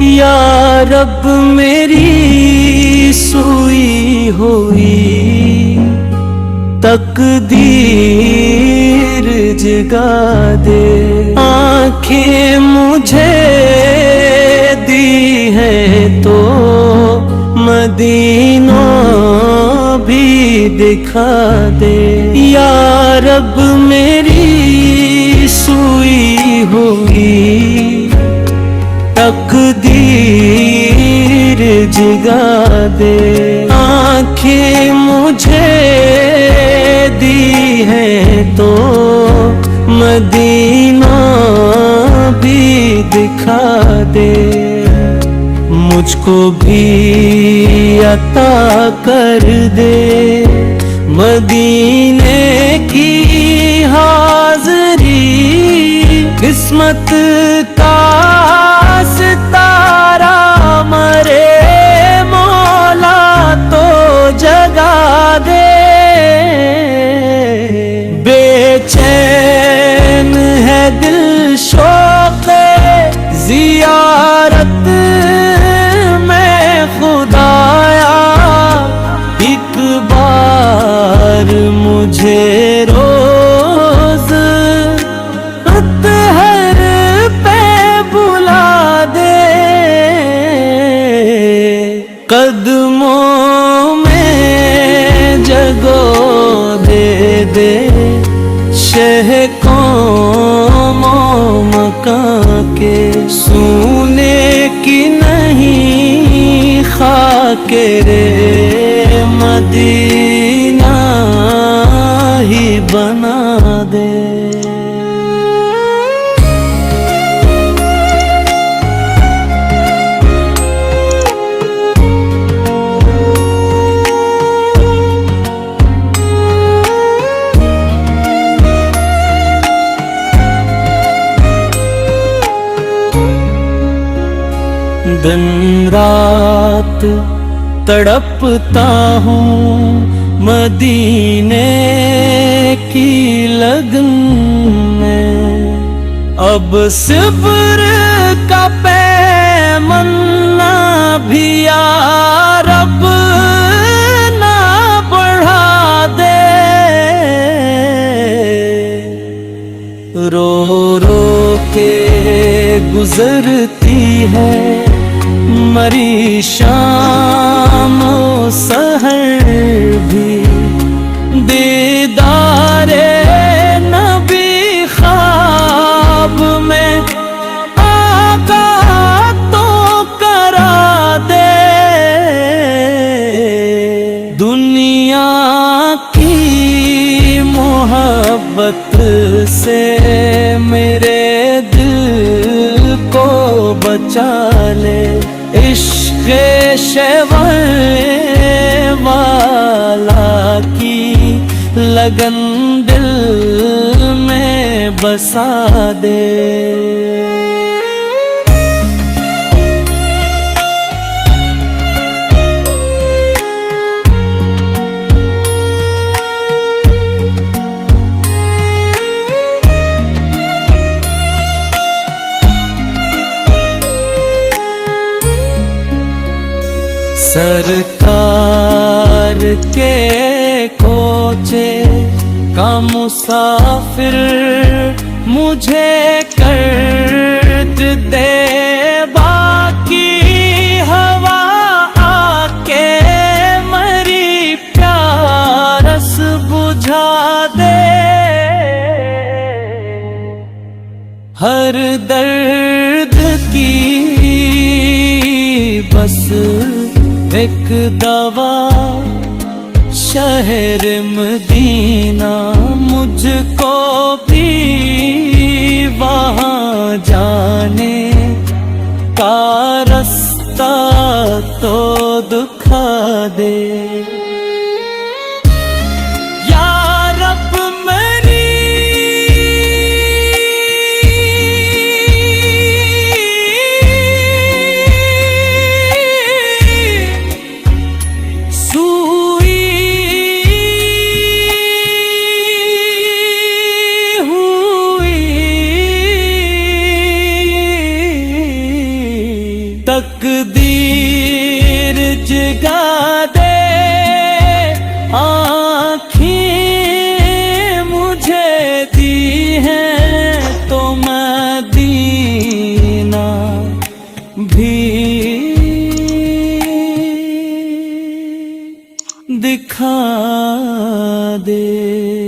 या रब मेरी सोई हुई तकदीर जगा दे। आंखें मुझे दी है तो मदीना भी दिखा दे। या रब मेरी सोई हुई तकदीर जगा दे। आंखें मुझे दी है तो मदीना भी दिखा दे। मुझको भी अता कर दे मदीने की हाज़री। किस्मत का सितारा मरे मौला तो जगा दे। बेचैन है दिल शौक़े ज़ियारत में खुदाया। एक बार मुझे रोज़ अत्हर पे बुला दे। कदमों में जगो दे दे शह कौमों मकां के। सोने की नहीं खाके रे मदीना ही बना दे। दिन रात तड़पता हूँ मदीने की लगन में। अब सब्र का पैमाना भी या रब ना बढ़ा दे। रो रो के गुजरती है मरी शाम सहर भी। दीदारे नबी ख्वाब में आका तो करा दे। दुनिया की मोहब्बत से मेरे दिल को बचा ले। इश्क़ शैवाल वाला की लगन दिल में बसा दे। सरकार के कोचे का मुसाफिर मुझे कर दे। बाकी हवा आके मरी प्यास बुझा दे। हर दर्द की बस एक दवा शहर मदीना। मुझको भी वहाँ जाने का रास्ता तो दिखा दे। या रब मेरी तकदीर जगा दे आँखें मुझे दी है तो मदीना भी दिखा दे।